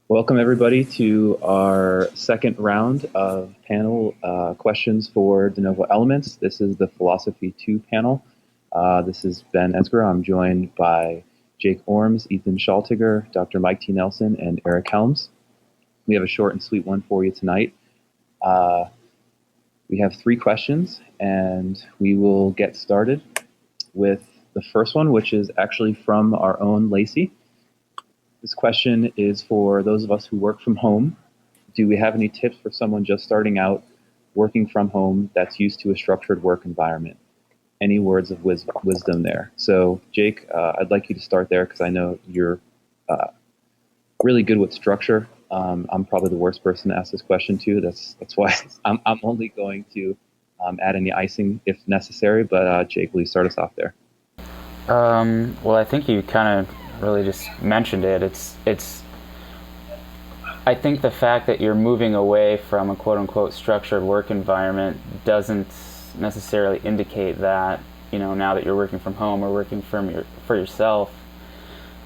Welcome, everybody, to our second round of panel questions for de novo elements. This is the Philosophy 2 panel. This is Ben Esgro. I'm joined by Jake Ormes, Ethan Schaltegger, Dr. Mike T. Nelson, and Eric Helms. We have a short and sweet one for you tonight. We have three questions, and we will get started with the first one, which is actually from our own Lacey. This question is for those of us who work from home. Do we have any tips for someone just starting out working from home that's used to a structured work environment? Any words of wisdom there? So, Jake, I'd like you to start there because I know you're really good with structure. I'm probably the worst person to ask this question to. That's why I'm only going to add any icing if necessary. But Jake, will you start us off there? Well, I think you kind of really just mentioned it. It's. I think the fact that you're moving away from a quote-unquote structured work environment doesn't necessarily indicate that, now that you're working from home or working for yourself,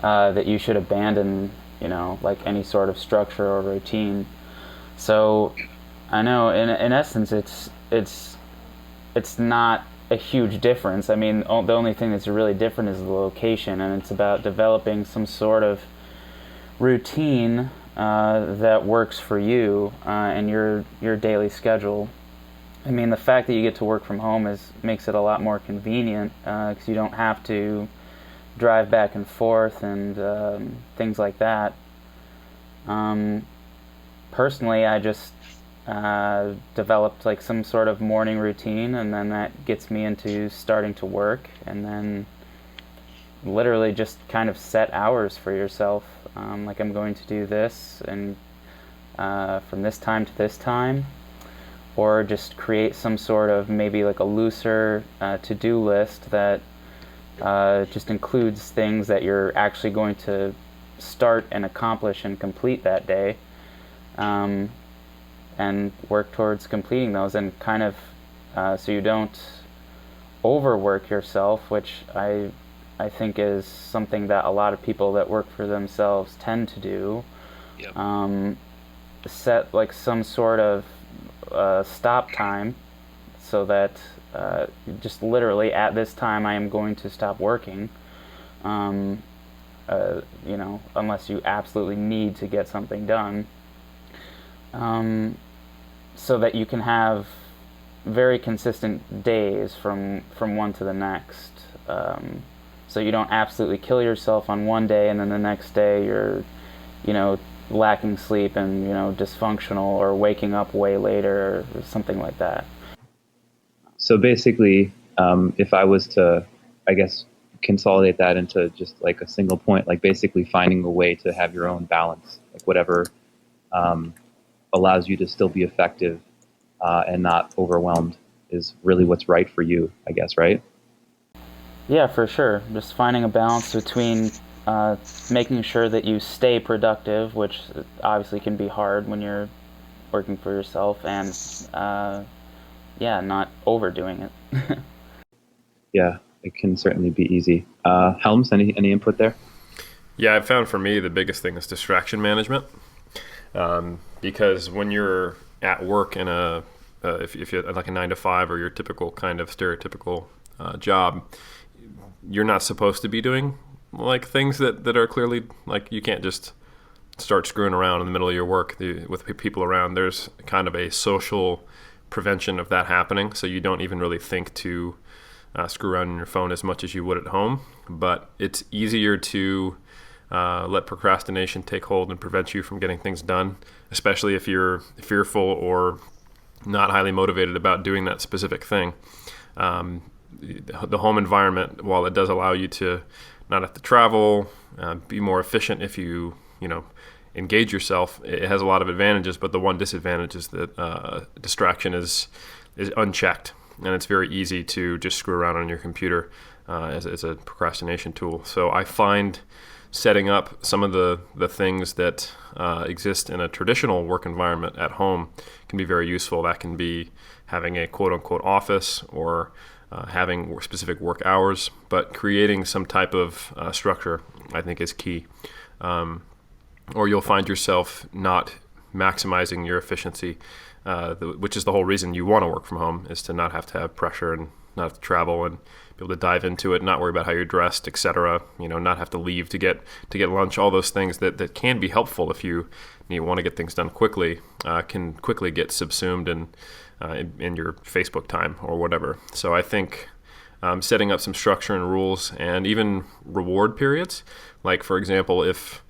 that you should abandon, like any sort of structure or routine. So, I know in essence, it's not a huge difference. I mean, the only thing that's really different is the location, and it's about developing some sort of routine that works for you and your daily schedule. I mean, the fact that you get to work from home makes it a lot more convenient because you don't have to drive back and forth and things like that. Personally, I just developed like some sort of morning routine, and then that gets me into starting to work, and then literally just kind of set hours for yourself. Like I'm going to do this, and from this time to this time, or just create some sort of maybe like a looser to-do list that just includes things that you're actually going to start and accomplish and complete that day. And work towards completing those, and kind of so you don't overwork yourself, which I think is something that a lot of people that work for themselves tend to do. Yep. Set like some sort of stop time so that just literally at this time I am going to stop working. Unless you absolutely need to get something done. So that you can have very consistent days from one to the next. So you don't absolutely kill yourself on one day, and then the next day you're, lacking sleep and, dysfunctional, or waking up way later or something like that. So basically, if I was to, I guess, consolidate that into just like a single point, like basically finding a way to have your own balance, like whatever um, allows you to still be effective and not overwhelmed is really what's right for you, I guess, right? Yeah, for sure. Just finding a balance between making sure that you stay productive, which obviously can be hard when you're working for yourself, and not overdoing it. Yeah, it can certainly be easy. Helms, any input there? Yeah, I've found for me the biggest thing is distraction management. Because when you're at work in if you're like a 9 to 5 or your typical kind of stereotypical job, you're not supposed to be doing like things that are clearly like you can't just start screwing around in the middle of your work with people around. There's kind of a social prevention of that happening, so you don't even really think to screw around on your phone as much as you would at home. But it's easier to let procrastination take hold and prevent you from getting things done, especially if you're fearful or not highly motivated about doing that specific thing. The home environment, while it does allow you to not have to travel, be more efficient if you engage yourself, it has a lot of advantages. But the one disadvantage is that distraction is unchecked, and it's very easy to just screw around on your computer as a procrastination tool. So I find setting up some of the things that exist in a traditional work environment at home can be very useful. That can be having a quote-unquote office, or having specific work hours, but creating some type of structure, I think, is key. or you'll find yourself not maximizing your efficiency, which is the whole reason you want to work from home, is to not have to have pressure and not have to travel and be able to dive into it, not worry about how you're dressed, etc. Not have to leave to get lunch. All those things that can be helpful if you want to get things done quickly, can quickly get subsumed in your Facebook time or whatever. So I think setting up some structure and rules, and even reward periods. Like, for example, if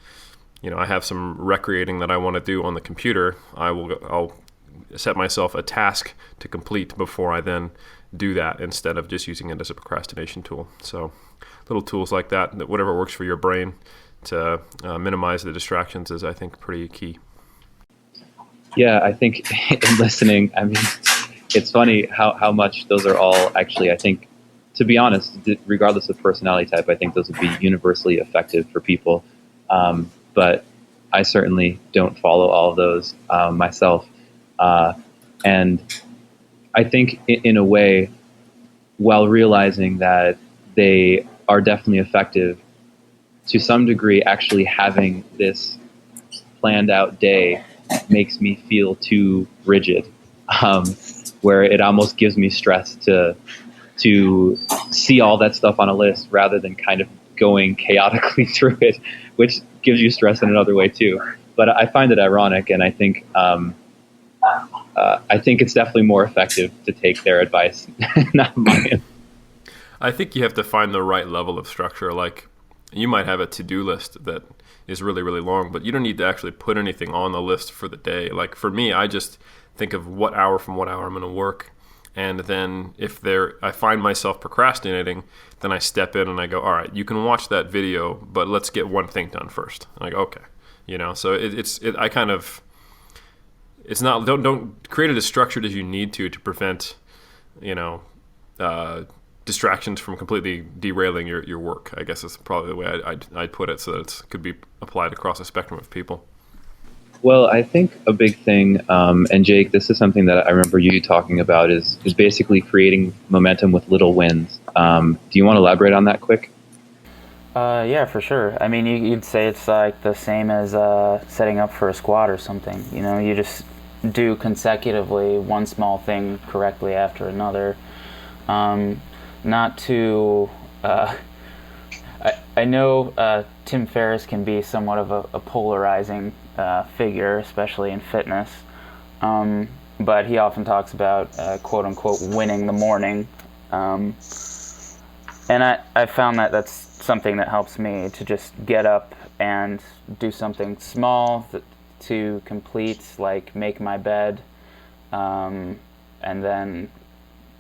I have some recreating that I want to do on the computer, I'll set myself a task to complete before I then do that, instead of just using it as a procrastination tool. So little tools like that whatever works for your brain to minimize the distractions, is, I think, pretty key. Yeah, I think in listening, I mean, it's funny how much those are all actually, I think, to be honest, regardless of personality type, I think those would be universally effective for people. But I certainly don't follow all of those myself. And I think in a way, while realizing that they are definitely effective, to some degree, actually having this planned out day makes me feel too rigid, where it almost gives me stress to see all that stuff on a list rather than kind of going chaotically through it, which gives you stress in another way too. But I find it ironic, and I think it's definitely more effective to take their advice, not mine. I think you have to find the right level of structure. Like, you might have a to-do list that is really, really long, but you don't need to actually put anything on the list for the day. Like, for me, I just think of what hour from what hour I'm going to work. And then if I find myself procrastinating, then I step in and I go, all right, you can watch that video, but let's get one thing done first. And I go, okay. So I kind of, it's not, don't create it as structured as you need to prevent, distractions from completely derailing your work. I guess that's probably the way I'd put it, so that it could be applied across a spectrum of people. Well, I think a big thing, and Jake, this is something that I remember you talking about, is basically creating momentum with little wins. Do you want to elaborate on that quick? Yeah, for sure. I mean, you'd say it's like the same as setting up for a squat or something. You just do consecutively one small thing correctly after another. Not to... I know Tim Ferriss can be somewhat of a polarizing figure, especially in fitness. But he often talks about, quote-unquote, winning the morning. And I found that that's something that helps me to just get up and do something small to complete, like make my bed, and then,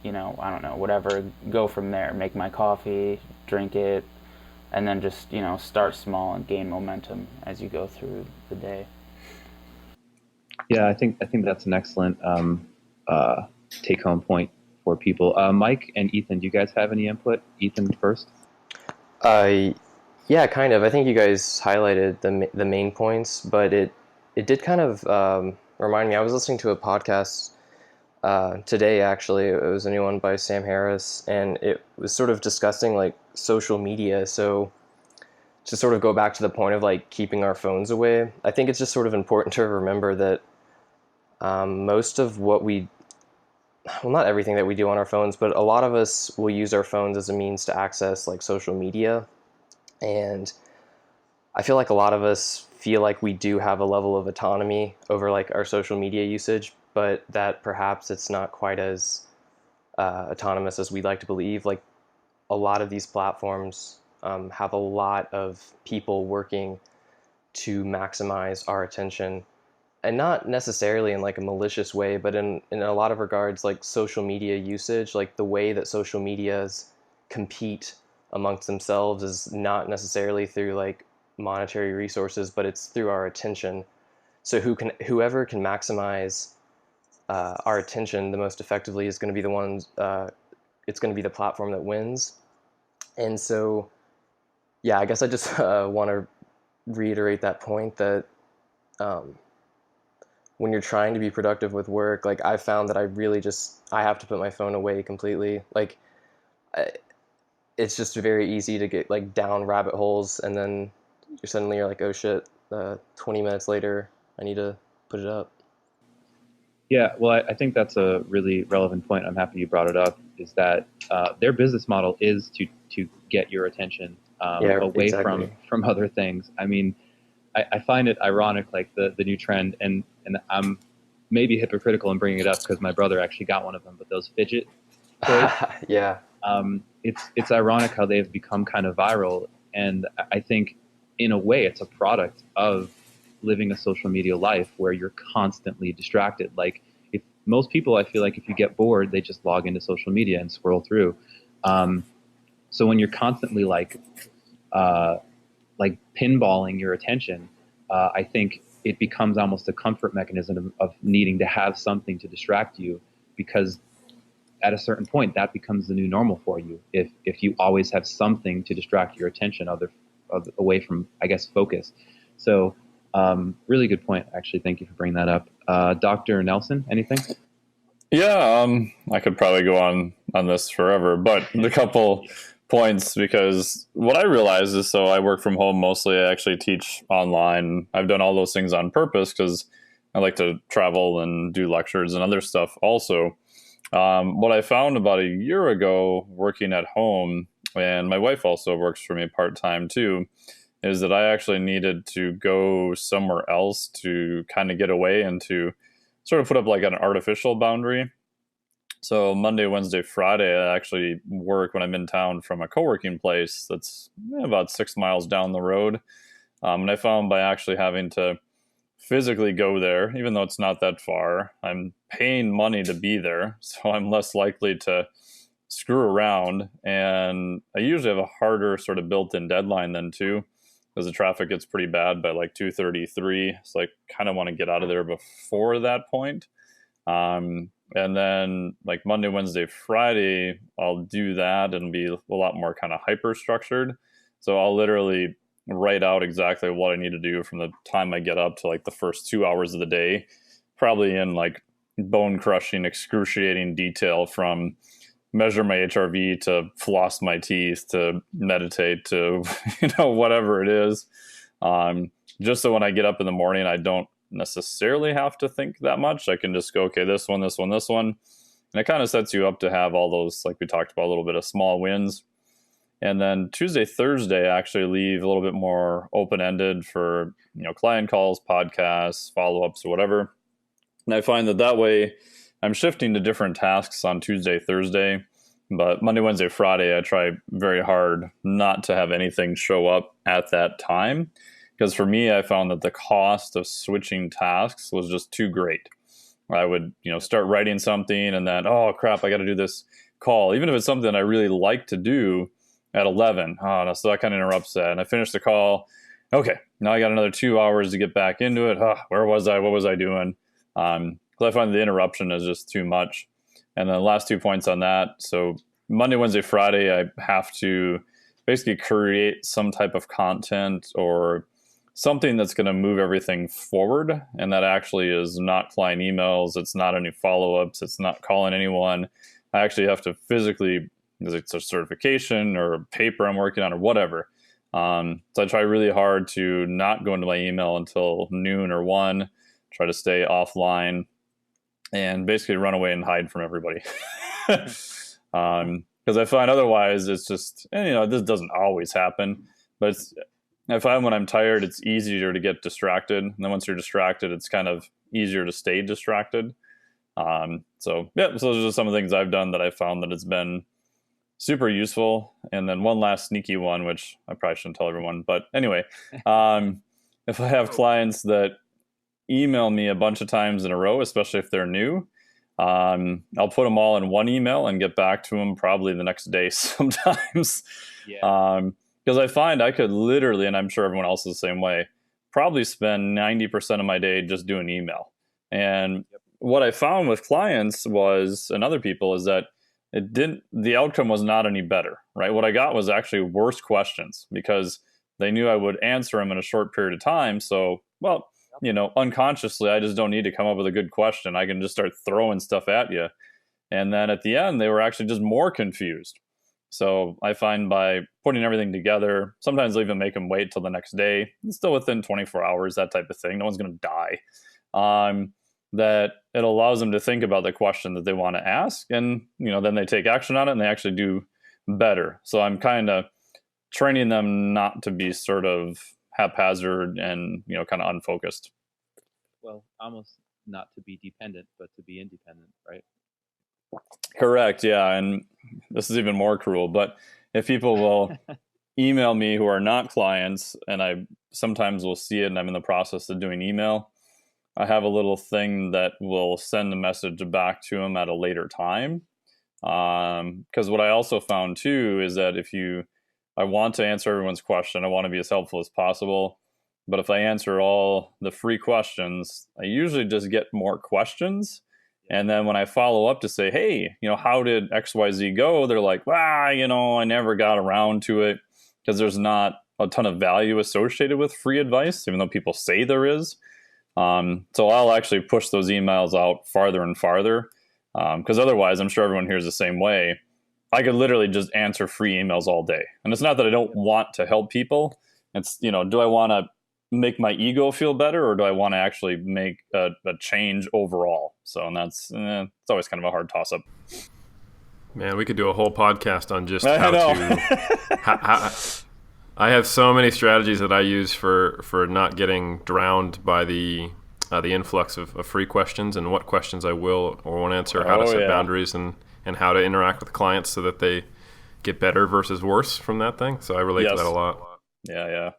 I don't know, whatever, go from there, make my coffee, drink it, and then just, start small and gain momentum as you go through the day. Yeah, I think that's an excellent take-home point for people. Mike and Ethan, do you guys have any input? Ethan first. Yeah, kind of. I think you guys highlighted the main points, but it did kind of remind me. I was listening to a podcast today, actually. It was a new one by Sam Harris, and it was sort of discussing like social media. So to sort of go back to the point of like keeping our phones away, I think it's just sort of important to remember that most of what not everything that we do on our phones, but a lot of us will use our phones as a means to access like social media. And I feel like a lot of us feel like we do have a level of autonomy over like our social media usage, but that perhaps it's not quite as autonomous as we'd like to believe. Like, a lot of these platforms have a lot of people working to maximize our attention, and not necessarily in like a malicious way, but in a lot of regards, like social media usage, like the way that social medias compete amongst themselves is not necessarily through like monetary resources, but it's through our attention. So whoever can maximize our attention the most effectively is going to be the ones. It's going to be the platform that wins. And so, yeah, I guess I just want to reiterate that point that when you're trying to be productive with work, like I found that I have to put my phone away completely. Like, it's just very easy to get like down rabbit holes, and then you're like, oh shit, 20 minutes later, I need to put it up. Yeah, well, I think that's a really relevant point. I'm happy you brought it up. Is that their business model is to get your attention Yeah, away exactly. from other things. I mean, I find it ironic, like the new trend, and I'm maybe hypocritical in bringing it up because my brother actually got one of them. But those fidget toys, Yeah. it's ironic how they've become kind of viral, and I think in a way it's a product of living a social media life where you're constantly distracted. Like, if most people, I feel like if you get bored, they just log into social media and scroll through. So when you're constantly uh, like pinballing your attention, I think it becomes almost a comfort mechanism of needing to have something to distract you, because at a certain point that becomes the new normal for you. If you always have something to distract your attention away from, I guess, focus. So really good point, actually. Thank you for bringing that up. Dr. Nelson, anything? Yeah, I could probably go on this forever, but a couple points, because what I realize is, so I work from home mostly. I actually teach online. I've done all those things on purpose because I like to travel and do lectures and other stuff also. What I found about a year ago working at home, and my wife also works for me part-time too, is that I actually needed to go somewhere else to kind of get away and to sort of put up like an artificial boundary. So Monday, Wednesday, Friday, I actually work when I'm in town from a co-working place that's about 6 miles down the road. And I found by actually having to physically go there, even though it's not that far, I'm paying money to be there. So I'm less likely to screw around. And I usually have a harder sort of built-in deadline then too, because the traffic gets pretty bad by like 2:33. So I kind of want to get out of there before that point. And then like Monday, Wednesday, Friday, I'll do that and be a lot more kind of hyper structured. So I'll literally write out exactly what I need to do from the time I get up to like the first 2 hours of the day, probably in like bone crushing, excruciating detail, from measure my HRV to floss my teeth to meditate to, whatever it is. Just so when I get up in the morning, I don't necessarily have to think that much. I can just go, okay, this one, this one, this one. And it kind of sets you up to have all those, like we talked about, a little bit of small wins. And then Tuesday, Thursday, I actually leave a little bit more open-ended for, client calls, podcasts, follow-ups, or whatever. And I find that way I'm shifting to different tasks on Tuesday, Thursday. But Monday, Wednesday, Friday, I try very hard not to have anything show up at that time. Because for me, I found that the cost of switching tasks was just too great. I would, start writing something and then, oh crap, I got to do this call. Even if it's something I really like to do at 11. Oh, no, so that kind of interrupts that. And I finish the call. Okay, now I got another 2 hours to get back into it. Where was I? What was I doing? Because I find the interruption is just too much. And then the last 2 points on that. So Monday, Wednesday, Friday, I have to basically create some type of content or something that's going to move everything forward. And that actually is not client emails. It's not any follow-ups. It's not calling anyone. I actually have to physically, because it's a certification or a paper I'm working on or whatever. So I try really hard to not go into my email until noon or 1, try to stay offline and basically run away and hide from everybody. Because I find otherwise it's just, and, this doesn't always happen, but I find when I'm tired, it's easier to get distracted. And then once you're distracted, it's kind of easier to stay distracted. So those are just some of the things I've done that I found that it's been super useful. And then one last sneaky one, which I probably shouldn't tell everyone. But anyway, if I have clients that email me a bunch of times in a row, especially if they're new, I'll put them all in one email and get back to them probably the next day sometimes. Yeah. Because I find I could literally, and I'm sure everyone else is the same way, probably spend 90% of my day just doing email. And what I found with clients and other people is that the outcome was not any better, right? What I got was actually worse questions because they knew I would answer them in a short period of time. So, unconsciously, I just don't need to come up with a good question. I can just start throwing stuff at you. And then at the end, they were actually just more confused. So I find by putting everything together, sometimes I'll even make them wait till the next day. It's still within 24 hours, that type of thing. No one's going to die. That it allows them to think about the question that they want to ask, and then they take action on it, and they actually do better. So I'm kind of training them not to be sort of haphazard and kind of unfocused. Well, almost not to be dependent, but to be independent, right? Correct. Yeah, and this is even more cruel. But if people will email me who are not clients, and I sometimes will see it, and I'm in the process of doing email, I have a little thing that will send the message back to them at a later time. Because what I also found too is that I want to answer everyone's question. I want to be as helpful as possible. But if I answer all the free questions, I usually just get more questions. And then when I follow up to say, hey, how did XYZ go? They're like, I never got around to it, because there's not a ton of value associated with free advice, even though people say there is. So I'll actually push those emails out farther and farther, because otherwise, I'm sure everyone here is the same way. I could literally just answer free emails all day. And it's not that I don't want to help people. It's, do I want to make my ego feel better, or do I want to actually make a change overall? So, and that's it's always kind of a hard toss up. Man, we could do a whole podcast on just how to. I have so many strategies that I use for not getting drowned by the influx of free questions, and what questions I will or won't answer, how to set boundaries, and how to interact with clients so that they get better versus worse from that thing. So I relate to that a lot. Yeah.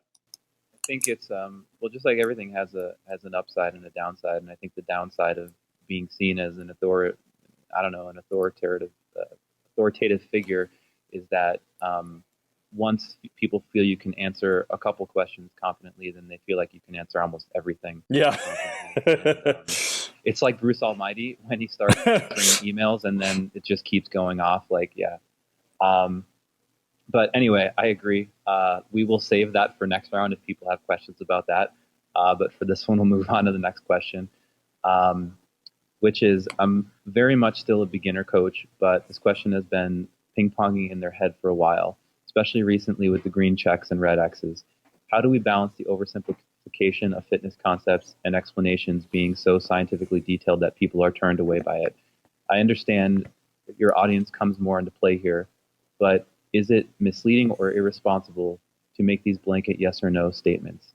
I think it's just like everything has an upside and a downside, and I think the downside of being seen as an authoritative figure is that once people feel you can answer a couple questions confidently, then they feel like you can answer almost everything. Yeah. It's like Bruce Almighty when he starts answering emails, and then it just keeps going off. But anyway, I agree. We will save that for next round if people have questions about that. But for this one, we'll move on to the next question, which is, I'm very much still a beginner coach, but this question has been ping-ponging in their head for a while, especially recently with the green checks and red X's. How do we balance the oversimplification of fitness concepts and explanations being so scientifically detailed that people are turned away by it? I understand that your audience comes more into play here, but is it misleading or irresponsible to make these blanket yes or no statements?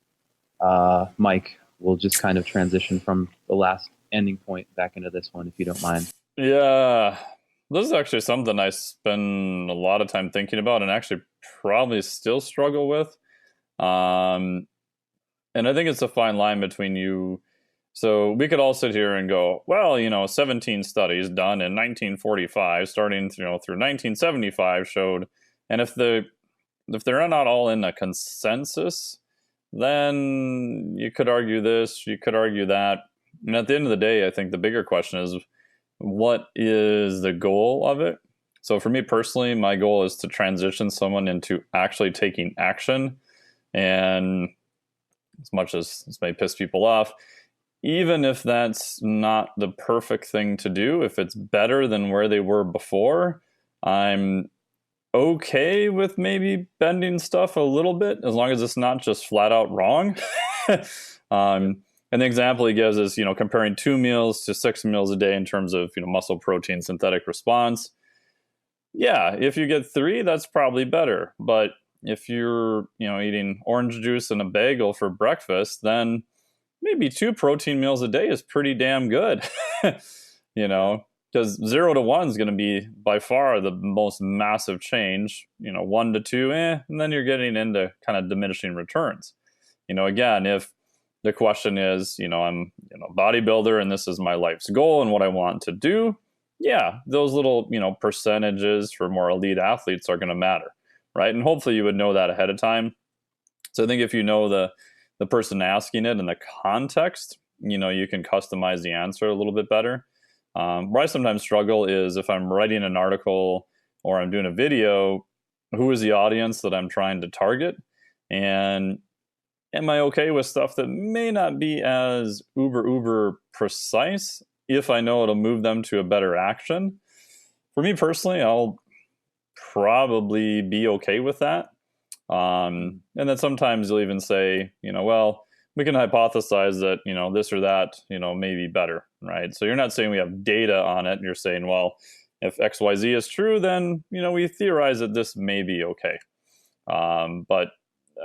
Mike, we'll just kind of transition from the last ending point back into this one, if you don't mind. Yeah, this is actually something I spend a lot of time thinking about, and actually probably still struggle with. And I think it's a fine line between you. So we could all sit here and go, well, 17 studies done in 1945, starting through 1975 showed, and if they're not all in a consensus, then you could argue this, you could argue that. And at the end of the day, I think the bigger question is, what is the goal of it? So for me personally, my goal is to transition someone into actually taking action. And as much as this may piss people off, even if that's not the perfect thing to do, if it's better than where they were before, I'm okay with maybe bending stuff a little bit, as long as it's not just flat out wrong. And the example he gives is, comparing 2 meals to 6 meals a day in terms of, muscle protein synthetic response. Yeah, if you get 3, that's probably better. But if you're, eating orange juice and a bagel for breakfast, then maybe 2 protein meals a day is pretty damn good. Because 0 to 1 is going to be by far the most massive change. 1 to 2, and then you're getting into kind of diminishing returns. Again, if the question is, I'm a bodybuilder and this is my life's goal and what I want to do, yeah, those little, percentages for more elite athletes are going to matter, right? And hopefully you would know that ahead of time. So I think if you know the person asking it and the context, you can customize the answer a little bit better. Where I sometimes struggle is if I'm writing an article or I'm doing a video, who is the audience that I'm trying to target? And am I okay with stuff that may not be as uber precise if I know it'll move them to a better action? For me personally, I'll probably be okay with that. And then sometimes you'll even say, well, we can hypothesize that, this or that, may be better, right? So you're not saying we have data on it. You're saying, well, if XYZ is true, then, we theorize that this may be okay. But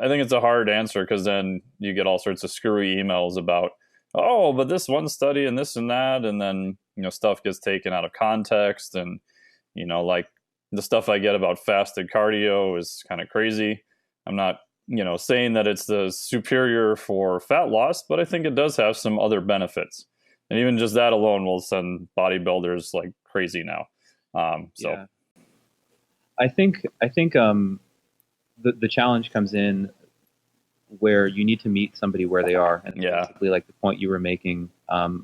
I think it's a hard answer because then you get all sorts of screwy emails about, oh, but this one study and this and that. And then, stuff gets taken out of context. And, like the stuff I get about fasted cardio is kind of crazy. I'm not, saying that it's the superior for fat loss, but I think it does have some other benefits. And even just that alone will send bodybuilders like crazy now. Yeah. I think the challenge comes in where you need to meet somebody where they are. And basically like the point you were making,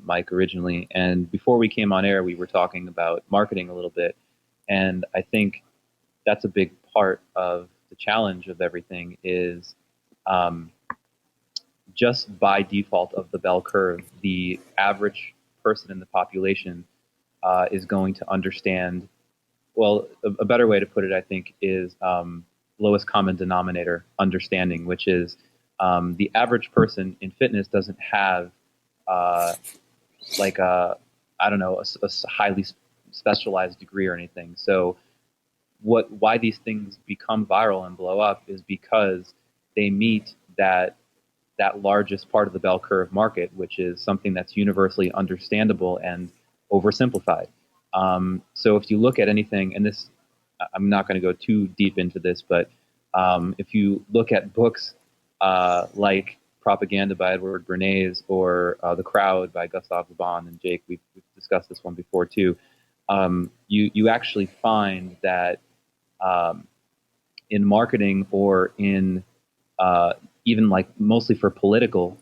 Mike, originally. And before we came on air, we were talking about marketing a little bit. And I think that's a big part of the challenge of everything is just by default of the bell curve, the average person in the population is going to understand. Well, a better way to put it, I think, is lowest common denominator understanding, which is the average person in fitness doesn't have like a highly specialized degree or anything. So why these things become viral and blow up is because they meet that largest part of the bell curve market, which is something that's universally understandable and oversimplified. So if you look at anything, and this, I'm not going to go too deep into this, but if you look at books like Propaganda by Edward Bernays or The Crowd by Gustav Le Bon and Jake, we've discussed this one before too, you actually find that in marketing or in even like mostly for political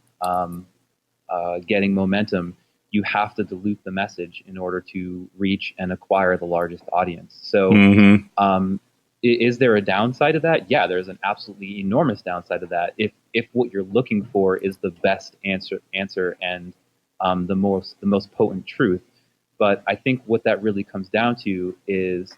getting momentum, you have to dilute the message in order to reach and acquire the largest audience. So is there a downside to that? Yeah, there's an absolutely enormous downside to that. If what you're looking for is the best answer and the most potent truth. But I think what that really comes down to is,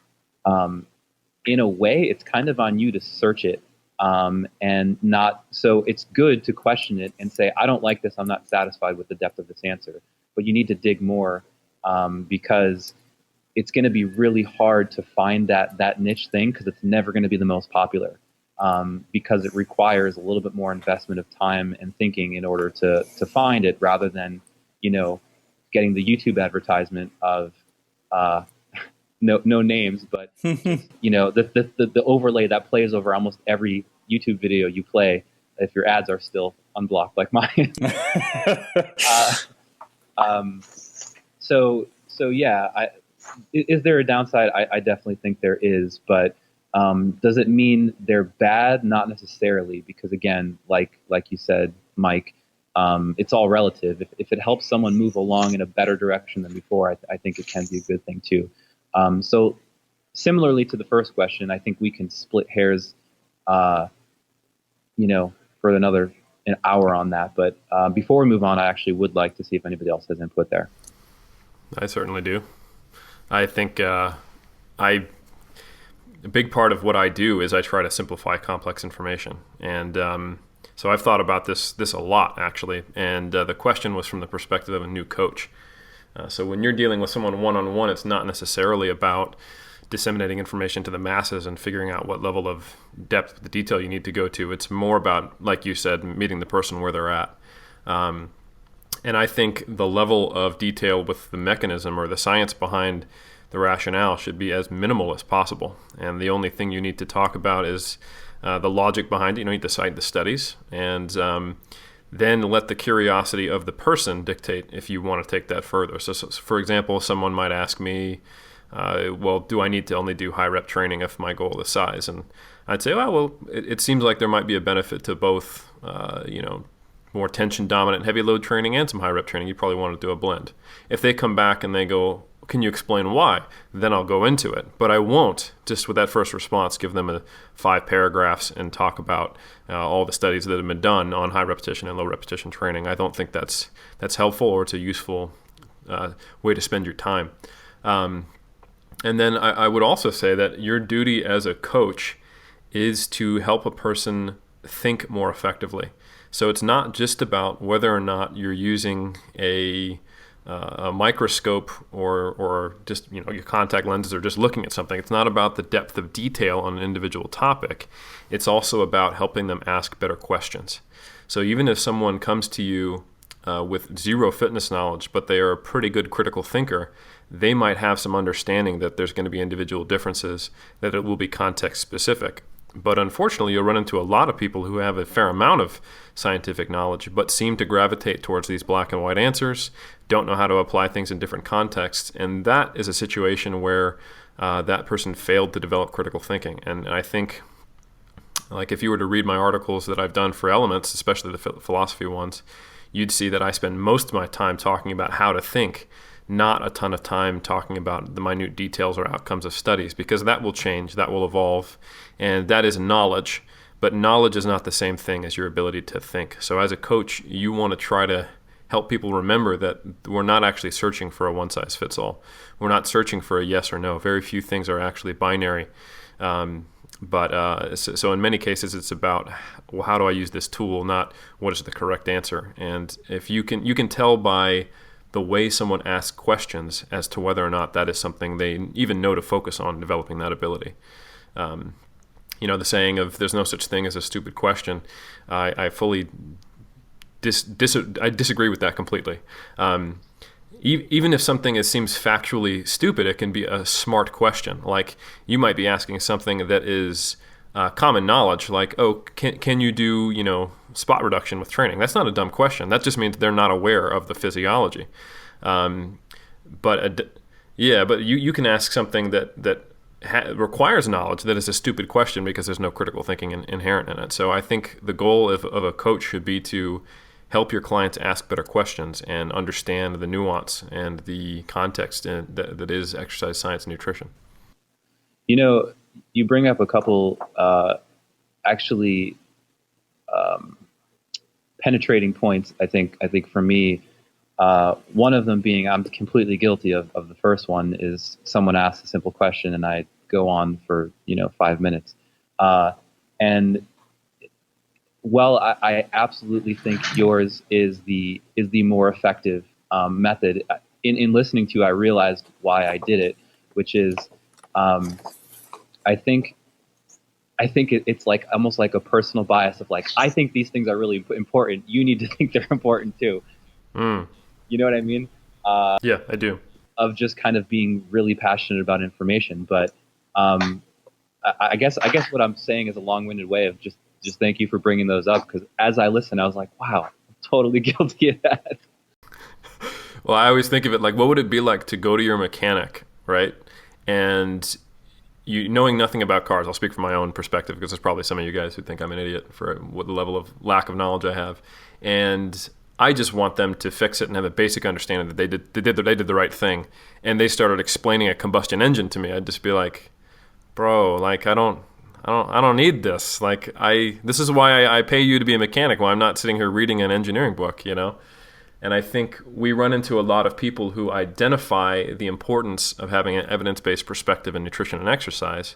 in a way, it's kind of on you to search it, and not. So it's good to question it and say, I don't like this. I'm not satisfied with the depth of this answer. But you need to dig more, because it's going to be really hard to find that niche thing, because it's never going to be the most popular, because it requires a little bit more investment of time and thinking in order to find it, rather than getting the YouTube advertisement of no names, but the overlay that plays over almost every YouTube video you play, if your ads are still unblocked like mine. So yeah, is there a downside? I definitely think there is, but does it mean they're bad? Not necessarily, because again, like you said, Mike, it's all relative. If it helps someone move along in a better direction than before, I think it can be a good thing too. So similarly to the first question, I think we can split hairs, for an hour on that. But before we move on, I actually would like to see if anybody else has input there. I certainly do. I think a big part of what I do is I try to simplify complex information. And so I've thought about this a lot, actually. And the question was from the perspective of a new coach. So when you're dealing with someone one-on-one, it's not necessarily about disseminating information to the masses and figuring out what level of depth, the detail you need to go to. It's more about, like you said, meeting the person where they're at. And I think the level of detail with the mechanism or the science behind the rationale should be as minimal as possible. And the only thing you need to talk about is the logic behind it. You need to cite the studies, and then let the curiosity of the person dictate if you want to take that further. So for example, someone might ask me, well, do I need to only do high rep training if my goal is size? And I'd say, well, it seems like there might be a benefit to both, more tension dominant heavy load training and some high rep training. You probably want to do a blend. If they come back and they go, can you explain why? Then I'll go into it. But I won't, just with that first response, give them 5 paragraphs and talk about all the studies that have been done on high repetition and low repetition training. I don't think that's helpful, or it's a useful way to spend your time. And then I would also say that your duty as a coach is to help a person think more effectively. So it's not just about whether or not you're using a microscope or just your contact lenses or just looking at something. It's not about the depth of detail on an individual topic. It's also about helping them ask better questions. So even if someone comes to you with zero fitness knowledge, but they are a pretty good critical thinker, they might have some understanding that there's going to be individual differences, that it will be context specific. But unfortunately, you'll run into a lot of people who have a fair amount of scientific knowledge, but seem to gravitate towards these black and white answers, don't know how to apply things in different contexts. And that is a situation where that person failed to develop critical thinking. And I think, like, if you were to read my articles that I've done for Elements, especially the philosophy ones, you'd see that I spend most of my time talking about how to think, not a ton of time talking about the minute details or outcomes of studies, because that will change, that will evolve, and that is knowledge. But knowledge is not the same thing as your ability to think. So as a coach, you want to try to help people remember that we're not actually searching for a one-size-fits-all. We're not searching for a yes or no. Very few things are actually binary. So in many cases, it's about, well, how do I use this tool, not what is the correct answer. And if you can tell by the way someone asks questions as to whether or not that is something they even know to focus on developing that ability. The saying of "there's no such thing as a stupid question," I fully I disagree with that completely. Even if something seems factually stupid, it can be a smart question. Like, you might be asking something that is common knowledge, like, oh, can you do spot reduction with training? That's not a dumb question. That just means they're not aware of the physiology. But you can ask something that requires knowledge that is a stupid question because there's no critical thinking inherent in it. So I think the goal of a coach should be to help your clients ask better questions and understand the nuance and the context that is exercise science and nutrition. You bring up a couple penetrating points. I think for me, one of them being, I'm completely guilty of the first one, is someone asks a simple question and I go on for 5 minutes. And well, I absolutely think yours is the more effective method. In listening to you, I realized why I did it, which is I think it's like almost like a personal bias of, like, I think these things are really important. You need to think they're important too. You know what I mean? Yeah, I do. Of just kind of being really passionate about information. But I guess what I'm saying is a long-winded way of just thank you for bringing those up, because as I listened, I was like, wow, I'm totally guilty of that. Well, I always think of it like, what would it be like to go to your mechanic, right? And you, knowing nothing about cars, I'll speak from my own perspective, because there's probably some of you guys who think I'm an idiot for what the level of lack of knowledge I have. And I just want them to fix it and have a basic understanding that they did the right thing. And they started explaining a combustion engine to me. I'd just be like, bro, like, I don't need this. Like, this is why I pay you to be a mechanic, while I'm not sitting here reading an engineering book, And I think we run into a lot of people who identify the importance of having an evidence-based perspective in nutrition and exercise.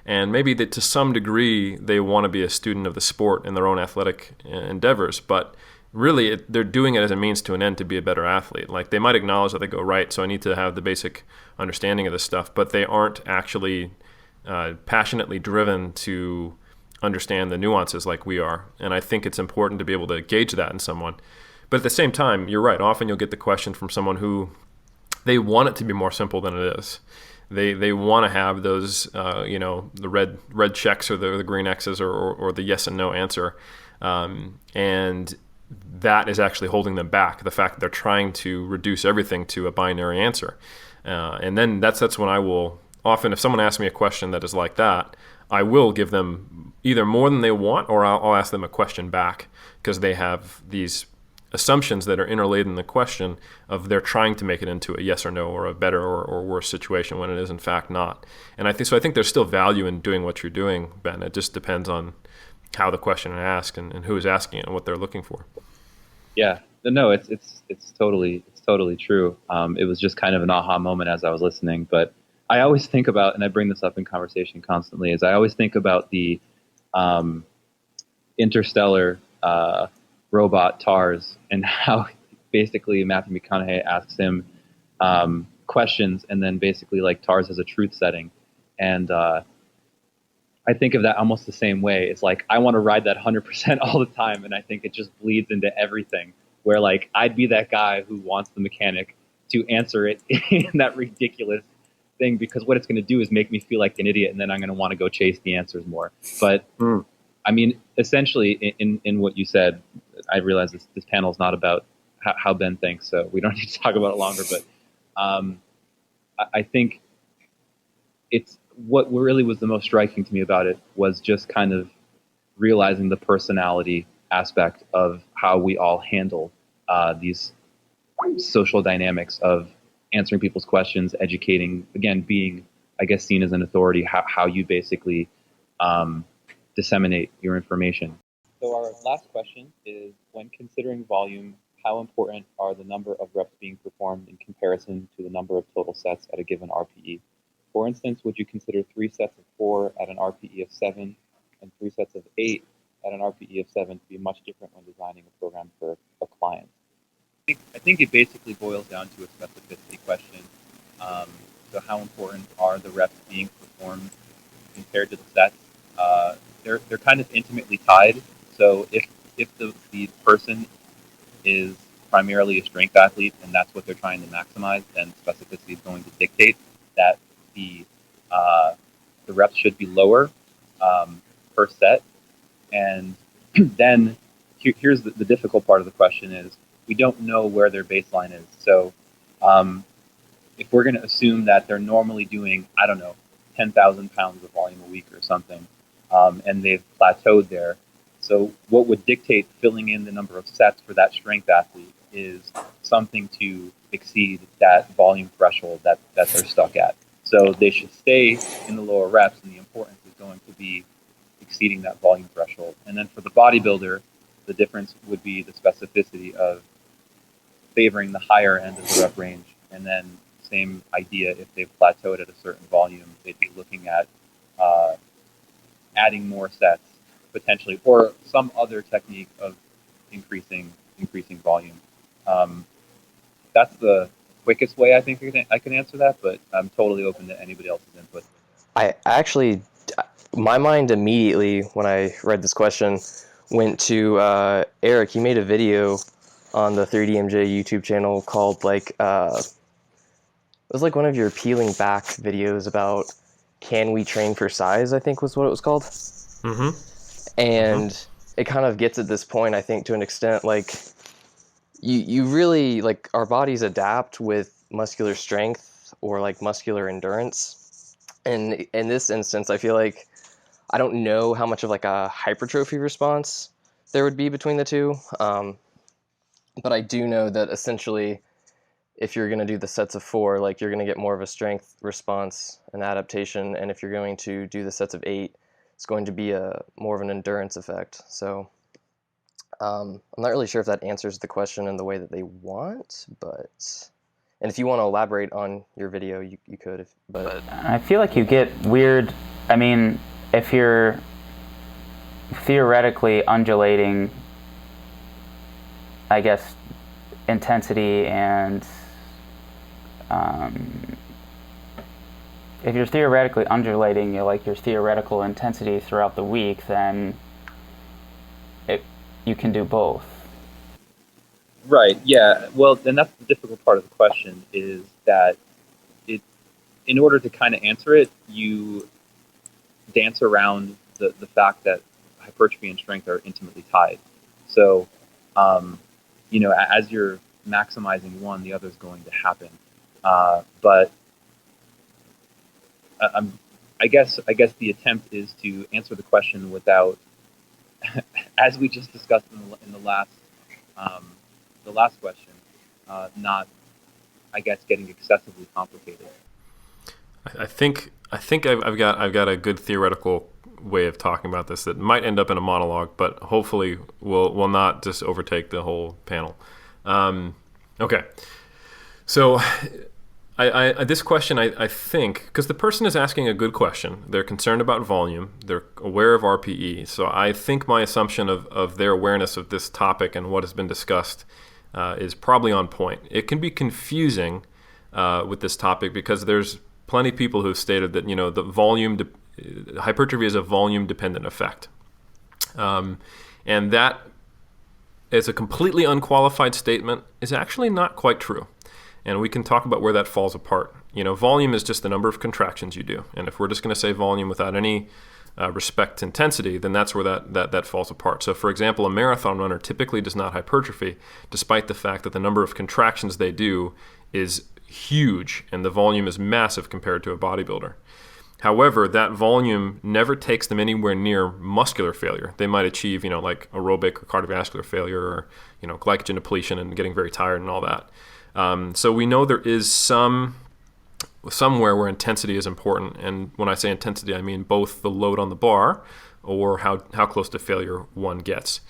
And maybe that to some degree they want to be a student of the sport in their own athletic endeavors, but really they're doing it as a means to an end to be a better athlete. Like, they might acknowledge that they go, right, so I need to have the basic understanding of this stuff, but they aren't actually passionately driven to understand the nuances like we are. And I think it's important to be able to gauge that in someone. But at the same time, you're right. Often you'll get the question from someone who they want it to be more simple than it is. They want to have those, the red checks or the green X's or the yes and no answer. And that is actually holding them back, the fact that they're trying to reduce everything to a binary answer. And then that's when I will, often if someone asks me a question that is like that, I will give them either more than they want, or I'll ask them a question back, because they have these assumptions that are interlaid in the question of they're trying to make it into a yes or no or a better or worse situation when it is in fact not. And I think there's still value in doing what you're doing, Ben. It just depends on how the question is asked and who is asking it and what they're looking for. Yeah, no, it's totally true. It was just kind of an aha moment as I was listening, but I always think about, and I bring this up in conversation constantly, is I always think about the interstellar robot TARS and how basically Matthew McConaughey asks him questions, and then basically like TARS has a truth setting. And I think of that almost the same way. It's like, I want to ride that 100% all the time. And I think it just bleeds into everything, where like, I'd be that guy who wants the mechanic to answer it in that ridiculous thing, because what it's going to do is make me feel like an idiot. And then I'm going to want to go chase the answers more. But I mean, essentially in what you said, I realize this panel is not about how Ben thinks, so we don't need to talk about it longer, but I think it's what really was the most striking to me about it was just kind of realizing the personality aspect of how we all handle these social dynamics of answering people's questions, educating, again, being, I guess, seen as an authority, how you basically disseminate your information. So our last question is, when considering volume, how important are the number of reps being performed in comparison to the number of total sets at a given RPE? For instance, would you consider 3 sets of 4 at an RPE of 7 and 3 sets of 8 at an RPE of 7 to be much different when designing a program for a client? I think it basically boils down to a specificity question. So how important are the reps being performed compared to the sets? They're kind of intimately tied. So if the person is primarily a strength athlete and that's what they're trying to maximize, then specificity is going to dictate that the reps should be lower per set. And then here's the difficult part of the question is, we don't know where their baseline is. So if we're going to assume that they're normally doing, I don't know, 10,000 pounds of volume a week or something, and they've plateaued there. So what would dictate filling in the number of sets for that strength athlete is something to exceed that volume threshold that they're stuck at. So they should stay in the lower reps, and the importance is going to be exceeding that volume threshold. And then for the bodybuilder, the difference would be the specificity of favoring the higher end of the rep range. And then same idea, if they've plateaued at a certain volume, they'd be looking at adding more sets potentially, or some other technique of increasing volume. That's the quickest way I think I can answer that, but I'm totally open to anybody else's input. I actually, my mind immediately when I read this question went to Eric. He made a video on the 3DMJ YouTube channel called it was like one of your peeling back videos about can we train for size, I think was what it was called. Mm-hmm. And it kind of gets at this point, I think, to an extent, like you really, like, our bodies adapt with muscular strength or like muscular endurance. And in this instance, I feel like I don't know how much of like a hypertrophy response there would be between the two. But I do know that essentially, if you're going to do the sets of 4, like, you're going to get more of a strength response and adaptation. And if you're going to do the sets of 8, it's going to be more of an endurance effect. So I'm not really sure if that answers the question in the way that they want, and if you want to elaborate on your video, you could. But I feel like you get weird. I mean, if you're theoretically undulating, I guess, intensity and if you're theoretically undulating your theoretical intensity throughout the week, then you can do both. Right. Yeah. Well, then that's the difficult part of the question, is that in order to kind of answer it, you dance around the fact that hypertrophy and strength are intimately tied. So, as you're maximizing one, the other is going to happen. But I guess the attempt is to answer the question without, as we just discussed in the last question, not, I guess, getting excessively complicated. I think I've got a good theoretical way of talking about this that might end up in a monologue, but hopefully will not just overtake the whole panel. Okay, so This question, I think, because the person is asking a good question. They're concerned about volume. They're aware of RPE. So I think my assumption of their awareness of this topic and what has been discussed is probably on point. It can be confusing with this topic because there's plenty of people who've stated that, the hypertrophy is a volume-dependent effect. And that, as a completely unqualified statement, is actually not quite true. And we can talk about where that falls apart. Volume is just the number of contractions you do. And if we're just going to say volume without any respect to intensity, then that's where that falls apart. So, for example, a marathon runner typically does not hypertrophy, despite the fact that the number of contractions they do is huge and the volume is massive compared to a bodybuilder. However, that volume never takes them anywhere near muscular failure. They might achieve, like aerobic or cardiovascular failure or, glycogen depletion and getting very tired and all that. So we know there is somewhere where intensity is important. And when I say intensity, I mean both the load on the bar or how close to failure one gets.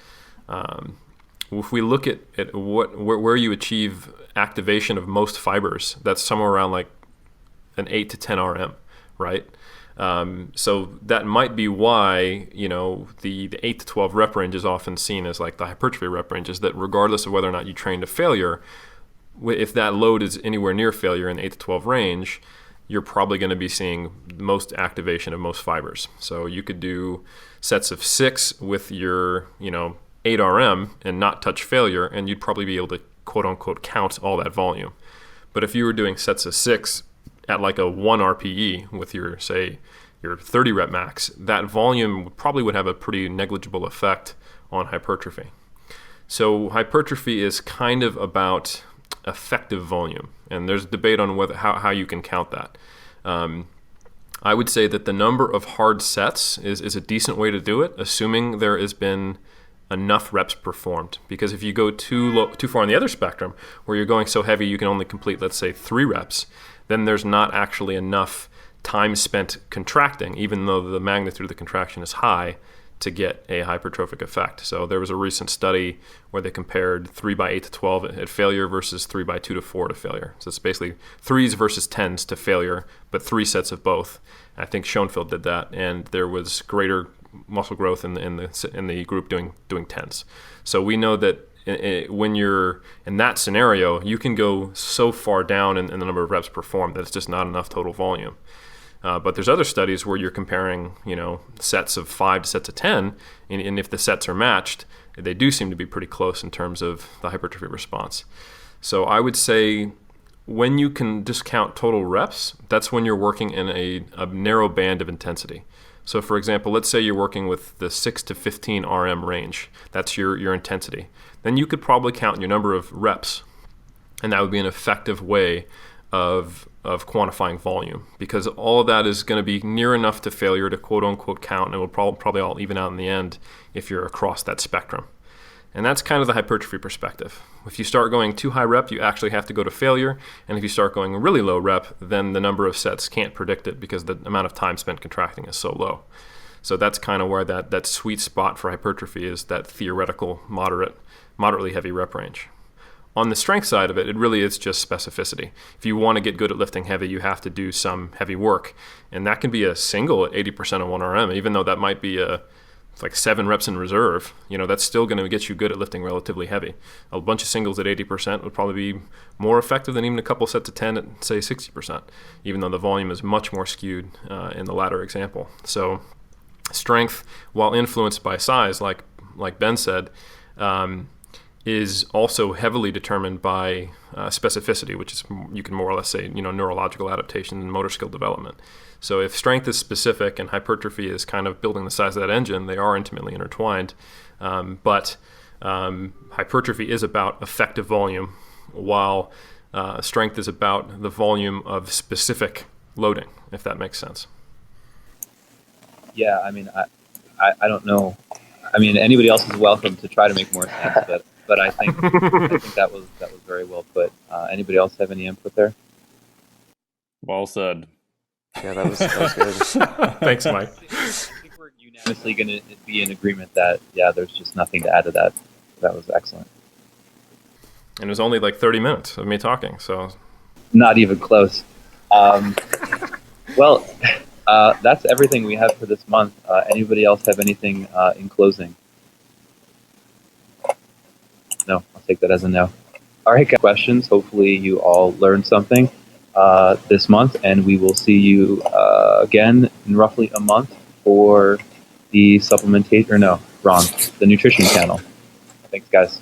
If we look at where you achieve activation of most fibers, that's somewhere around like an 8 to 10 RM, right? So that might be why, the 8 to 12 rep range is often seen as like the hypertrophy rep range, is that regardless of whether or not you train to failure, if that load is anywhere near failure in the 8 to 12 range, you're probably going to be seeing most activation of most fibers. So you could do sets of 6 with your, 8 RM and not touch failure, and you'd probably be able to quote unquote count all that volume. But if you were doing sets of 6 at like a 1 RPE with your 30 rep max, that volume probably would have a pretty negligible effect on hypertrophy. So hypertrophy is kind of about effective volume, and there's debate on how you can count that. I would say that the number of hard sets is a decent way to do it, assuming there has been enough reps performed. Because if you go too far on the other spectrum, where you're going so heavy you can only complete, let's say, 3 reps, then there's not actually enough time spent contracting, even though the magnitude of the contraction is high, to get a hypertrophic effect. So there was a recent study where they compared 3 by 8 to 12 at failure versus 3 by 2 to 4 to failure. So it's basically 3s versus 10s to failure, but 3 sets of both. I think Schoenfeld did that, and there was greater muscle growth in the group doing 10s. So we know that when you're in that scenario, you can go so far down in the number of reps performed that it's just not enough total volume. But there's other studies where you're comparing, sets of 5 to sets of 10, and if the sets are matched, they do seem to be pretty close in terms of the hypertrophy response. So I would say when you can just count total reps, that's when you're working in a narrow band of intensity. So for example, let's say you're working with the 6 to 15 RM range. That's your intensity. Then you could probably count your number of reps, and that would be an effective way of quantifying volume, because all of that is going to be near enough to failure to quote unquote count, and it will probably all even out in the end if you're across that spectrum. And that's kind of the hypertrophy perspective. If you start going too high rep, you actually have to go to failure, and if you start going really low rep, then the number of sets can't predict it because the amount of time spent contracting is so low. So that's kind of where that sweet spot for hypertrophy is, that theoretical moderately heavy rep range. On the strength side of it, it really is just specificity. If you want to get good at lifting heavy, you have to do some heavy work. And that can be a single at 80% of 1 RM, even though that might be like 7 reps in reserve. That's still going to get you good at lifting relatively heavy. A bunch of singles at 80% would probably be more effective than even a couple sets of 10 at, say, 60%, even though the volume is much more skewed in the latter example. So strength, while influenced by size, like Ben said, is also heavily determined by specificity, which is, you can more or less say, neurological adaptation and motor skill development. So if strength is specific and hypertrophy is kind of building the size of that engine, they are intimately intertwined. But hypertrophy is about effective volume, while strength is about the volume of specific loading, if that makes sense. Yeah, I don't know. Anybody else is welcome to try to make more sense, but I think that was very well put. Anybody else have any input there? Well said. Yeah, that was good. Thanks, Mike. I think we're unanimously going to be in agreement that, there's just nothing to add to that. That was excellent. And it was only like 30 minutes of me talking, so Not even close. Well, that's everything we have for this month. Anybody else have anything in closing? No, I'll take that as a no. All right, guys, questions. Hopefully you all learned something this month, and we will see you again in roughly a month for the supplementation, or no, Ron, the nutrition panel. Thanks, guys.